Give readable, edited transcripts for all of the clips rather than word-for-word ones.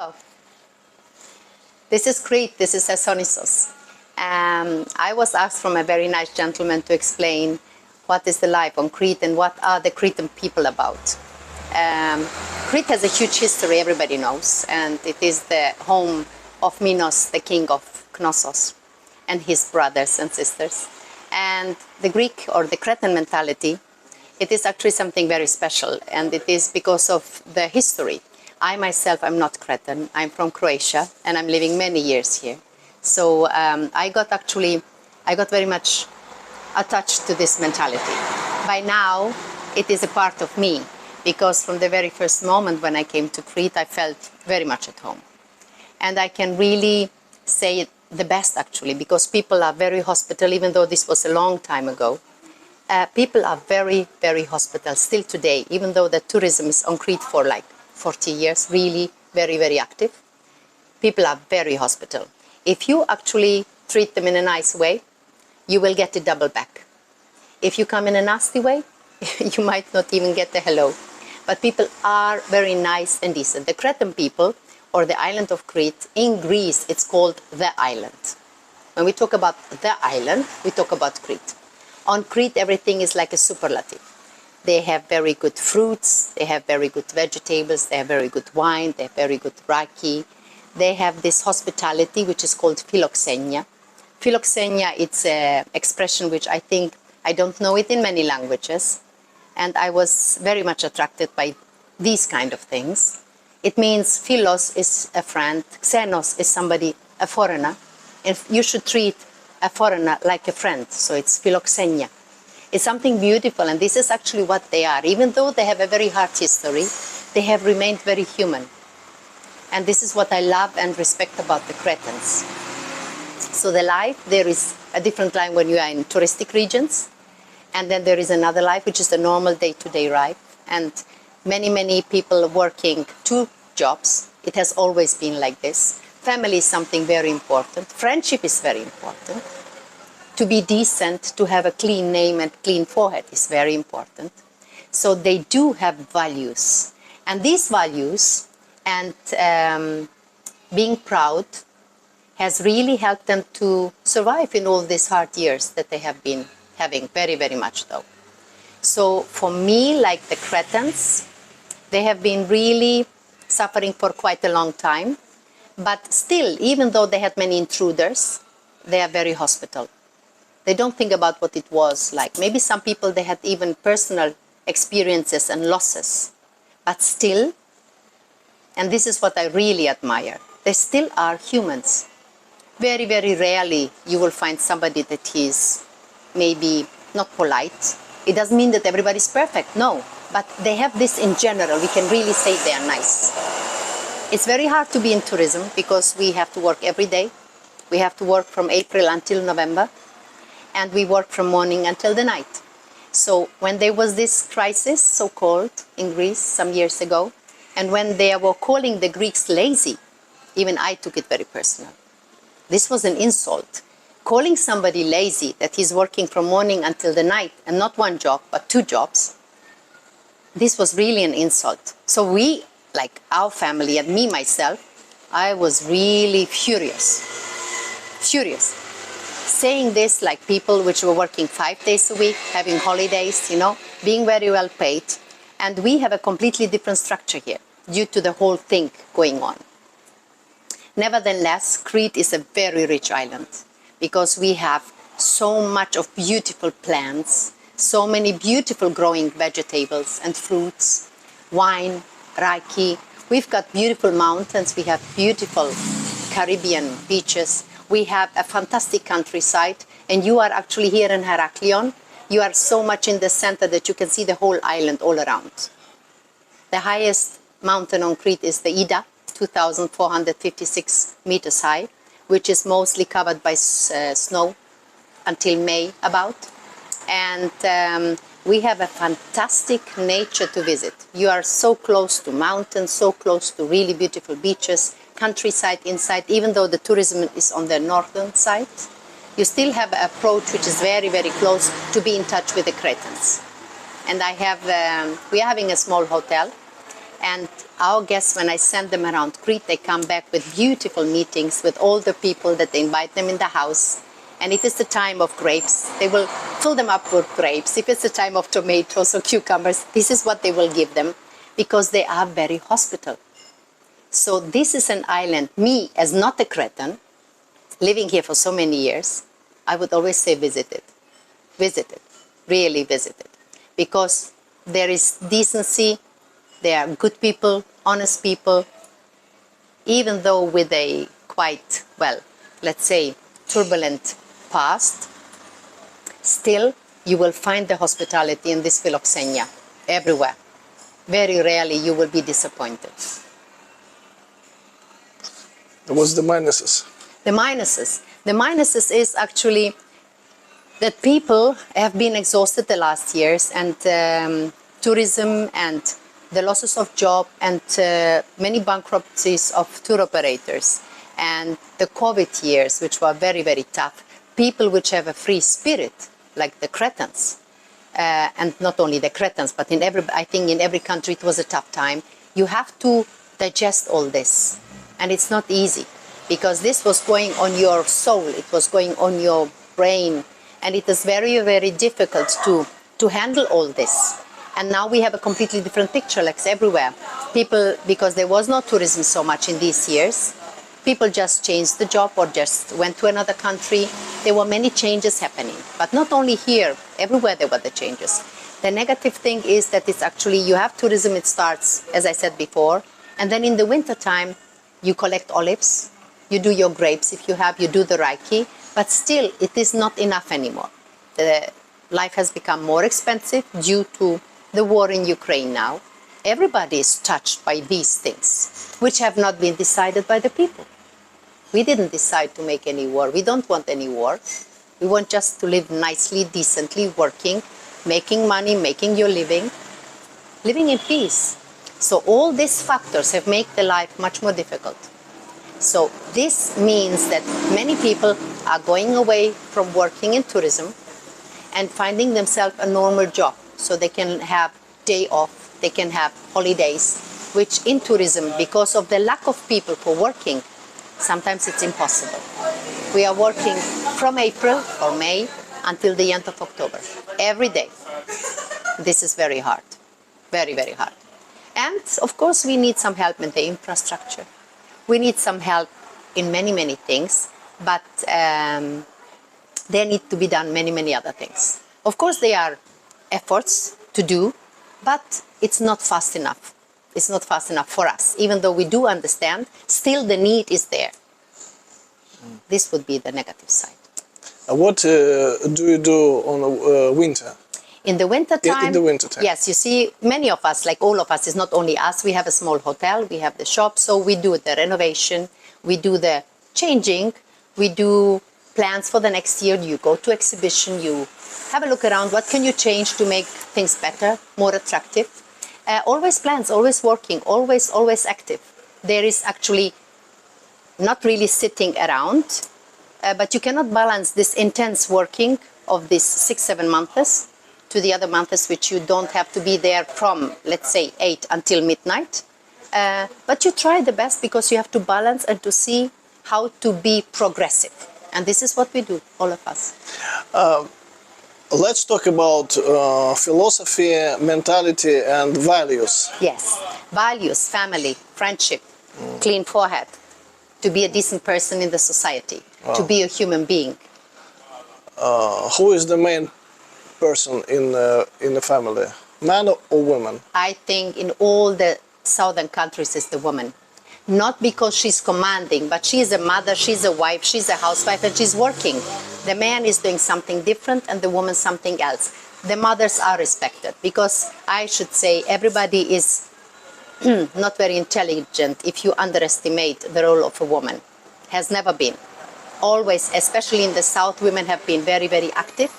Hello. This is Crete. This is Thessalonisos. I was asked from a very nice gentleman to explain what is the life on Crete and what are the Cretan people about. Crete has a huge history, everybody knows, and it is the home of Minos, the king of Knossos, and his brothers and sisters. And the Greek or the Cretan mentality, it is actually something very special, and it is because of the history. I myself am not Cretan. I'm from Croatia, and I'm living many years here. So I got very much attached to this mentality. By now, it is a part of me, because from the very first moment when I came to Crete, I felt very much at home. And I can really say the best, actually, because people are very hospitable, even though this was a long time ago. People are very, very hospitable still today, even though the tourism is on Crete for like 40 years, really very, very active. People are very hospitable. If you actually treat them in a nice way, you will get it double back. If you come in a nasty way, you might not even get a hello. But people are very nice and decent. The Cretan people, or the island of Crete, in Greece, it's called the island. When we talk about the island, we talk about Crete. On Crete, everything is like a superlative. They have very good fruits, they have very good vegetables, they have very good wine, they have very good raki. They have this hospitality, which is called philoxenia. Philoxenia, it's an expression which I don't know it in many languages. And I was very much attracted by these kind of things. It means philos is a friend, xenos is somebody, a foreigner. And you should treat a foreigner like a friend, so it's philoxenia. It's something beautiful, and this is actually what they are. Even though they have a very hard history, they have remained very human. And this is what I love and respect about the Cretans. So the life, there is a different life when you are in touristic regions, and then there is another life, which is the normal day-to-day life. And many, many people working 2 jobs. It has always been like this. Family is something very important. Friendship is very important. To be decent, to have a clean name and clean forehead is very important. So they do have values. And these values and being proud has really helped them to survive in all these hard years that they have been having, very, very much though. So for me, like the Cretans, they have been really suffering for quite a long time. But still, even though they had many intruders, they are very hospitable. They don't think about what it was like. Maybe some people, they had even personal experiences and losses. But still, and this is what I really admire, they still are humans. Very, very rarely you will find somebody that is maybe not polite. It doesn't mean that everybody's perfect, no. But they have this in general. We can really say they are nice. It's very hard to be in tourism because we have to work every day. We have to work from April until November. And we work from morning until the night. So when there was this crisis, so-called, in Greece some years ago, and when they were calling the Greeks lazy, even I took it very personal. This was an insult. Calling somebody lazy, that he's working from morning until the night, and not 1 job, but 2 jobs, this was really an insult. So we, like our family and me, myself, I was really furious. Furious. Saying this like people which were working 5 days a week, having holidays, you know, being very well paid. And we have a completely different structure here due to the whole thing going on. Nevertheless, Crete is a very rich island because we have so much of beautiful plants, so many beautiful growing vegetables and fruits, wine, raki. We've got beautiful mountains. We have beautiful Caribbean beaches. We have a fantastic countryside, and you are actually here in Heraklion. You are so much in the center that you can see the whole island all around. The highest mountain on Crete is the Ida, 2,456 meters high, which is mostly covered by snow until May about. And we have a fantastic nature to visit. You are so close to mountains, so close to really beautiful beaches, countryside inside. Even though the tourism is on the northern side, you still have an approach which is very, very close to be in touch with the Cretans. And we are having a small hotel And our guests, when I send them around Crete, they come back with beautiful meetings with all the people that they invite them in the house. And if it's the time of grapes, they will fill them up with grapes. If it's the time of tomatoes or cucumbers, this is what they will give them, because they are very hospitable. So this is an island, me as not a Cretan, living here for so many years, I would always say visit it. Visit it. Really visit it. Because there is decency, there are good people, honest people, even though with a quite, well, let's say, turbulent past, still you will find the hospitality in this philoxenia everywhere. Very rarely you will be disappointed. What's the minuses? The minuses. The minuses is actually that people have been exhausted the last years, and tourism and the losses of job and many bankruptcies of tour operators and the COVID years, which were very, very tough. People which have a free spirit, like the Cretans, and not only the Cretans, but I think in every country it was a tough time. You have to digest all this, and it's not easy, because this was going on your soul, it was going on your brain, and it is very, very difficult to handle all this. And now we have a completely different picture, like everywhere. People, because there was no tourism so much in these years, people just changed the job or just went to another country. There were many changes happening, but not only here, everywhere there were the changes. The negative thing is that it's actually, you have tourism, it starts, as I said before, and then in the winter time, you collect olives, you do your grapes if you have, you do the raiki, but still it is not enough anymore. The life has become more expensive due to the war in Ukraine now. Everybody is touched by these things, which have not been decided by the people. We didn't decide to make any war. We don't want any war. We want just to live nicely, decently, working, making money, making your living, living in peace. So all these factors have made the life much more difficult. So this means that many people are going away from working in tourism and finding themselves a normal job, so they can have day off, they can have holidays, which in tourism, because of the lack of people for working, sometimes it's impossible. We are working from April or May until the end of October, every day. This is very hard, very, very hard. And of course we need some help in the infrastructure. We need some help in many, many things, but there need to be done many, many other things. Of course there are efforts to do, but it's not fast enough. It's not fast enough for us. Even though we do understand, still the need is there. This would be the negative side. What do you do on winter? In the winter time, in the winter time. Yes, you see, many of us, like all of us, it's not only us, we have a small hotel, we have the shop, so we do the renovation, we do the changing, we do plans for the next year, you go to exhibition, you have a look around, what can you change to make things better, more attractive. Always plans, always working, always active. There is actually not really sitting around, but you cannot balance this intense working of these 6-7 months to the other months which you don't have to be there from, let's say, 8 until midnight. But you try the best, because you have to balance and to see how to be progressive. And this is what we do, all of us. Let's talk about philosophy, mentality and values. Yes, values, family, friendship, clean forehead, to be a decent person in the society, to be a human being. Who is the main person in the family, man or woman? I think in all the southern countries is the woman. Not because she's commanding, but she's a mother, she's a wife, she's a housewife, and she's working. The man is doing something different and the woman something else. The mothers are respected, because I should say everybody is not very intelligent if you underestimate the role of a woman. Has never been. Always, especially in the south, women have been very, very active.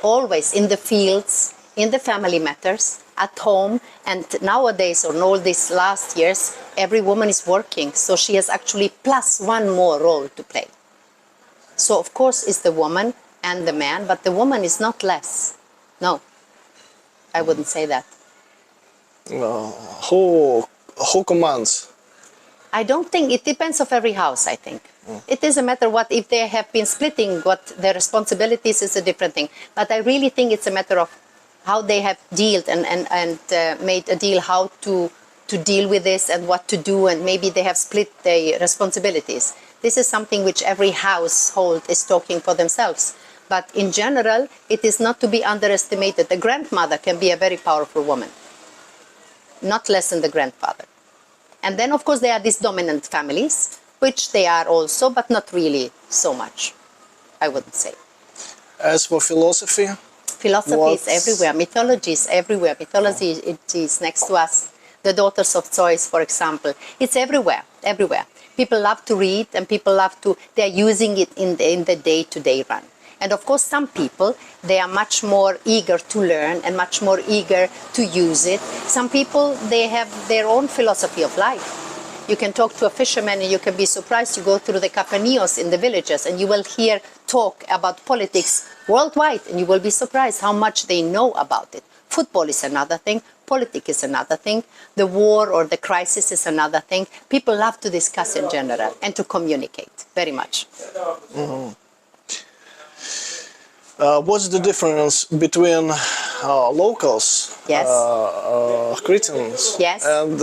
Always in the fields, in the family matters, at home, and nowadays, or in all these last years, every woman is working, so she has actually plus one more role to play. So of course it's the woman and the man, but the woman is not less. No, I wouldn't say that. Uh, who commands? I don't think it depends of every house. I think it is a matter what if they have been splitting what their responsibilities is a different thing. But I really think it's a matter of how they have dealt and made a deal how to deal with this and what to do, and maybe they have split their responsibilities. This is something which every household is talking for themselves. But in general, it is not to be underestimated. The grandmother can be a very powerful woman, not less than the grandfather. And then, of course, there are these dominant families, which they are also, but not really so much, I wouldn't say. As for philosophy? Philosophy is everywhere. Mythology is everywhere. Mythology it is next to us. The Daughters of Zeus, for example. It's everywhere, everywhere. People love to read, and people love to, they're using it in the day-to-day run. And of course, some people, they are much more eager to learn and much more eager to use it. Some people, they have their own philosophy of life. You can talk to a fisherman and you can be surprised. You go through the cafeneos in the villages and you will hear talk about politics worldwide, and you will be surprised how much they know about it. Football is another thing. Politics is another thing. The war or the crisis is another thing. People love to discuss in general and to communicate very much. Mm-hmm. What's the difference between locals, yes. Cretans, yes. and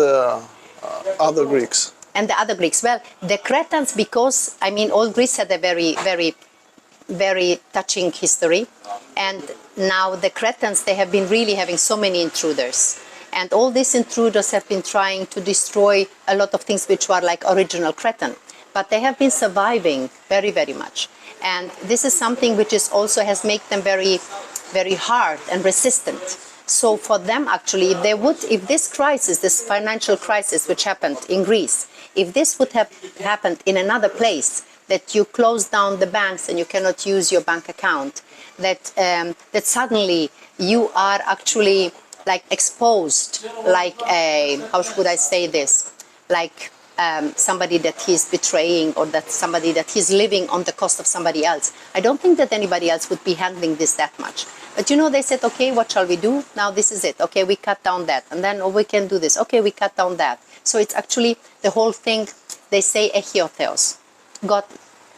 other Greeks? And the other Greeks. Well, the Cretans, because, I mean, all Greece had a very, very, very touching history. And now the Cretans, they have been really having so many intruders. And all these intruders have been trying to destroy a lot of things which were like original Cretan. But they have been surviving very, very much. And this is something which is also has made them very, very hard and resistant. So for them, actually, if this crisis, this financial crisis which happened in Greece, if this would have happened in another place, that you close down the banks and you cannot use your bank account, that suddenly you are actually like exposed, like how should I say this, like somebody that he's betraying, or that somebody that he's living on the cost of somebody else. I don't think that anybody else would be handling this that much. But you know, they said, okay, what shall we do? Now this is it. Okay, we cut down that. And then, oh, we can do this. Okay, we cut down that. So it's actually the whole thing, they say echiotheos. God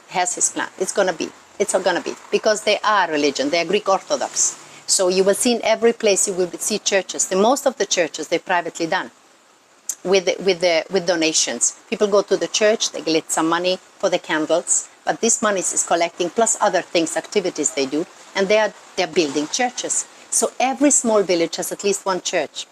has his plan. It's going to be. It's going to be. Because they are religion. They are Greek Orthodox. So you will see in every place, you will see churches. Most of the churches, they're privately done. With donations. People go to the church, they get some money for the candles, but this money is collecting plus other things, activities they do, and they're building churches. So every small village has at least one church,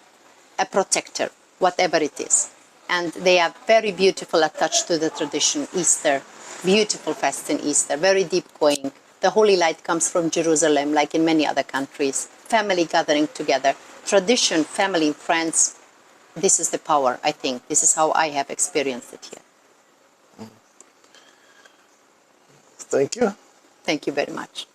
a protector, whatever it is. And they are very beautiful, attached to the tradition. Easter, beautiful fest in Easter, very deep going. The Holy Light comes from Jerusalem, like in many other countries. Family gathering together, tradition, family, friends. This is the power, I think. This is how I have experienced it here. Thank you. Thank you very much.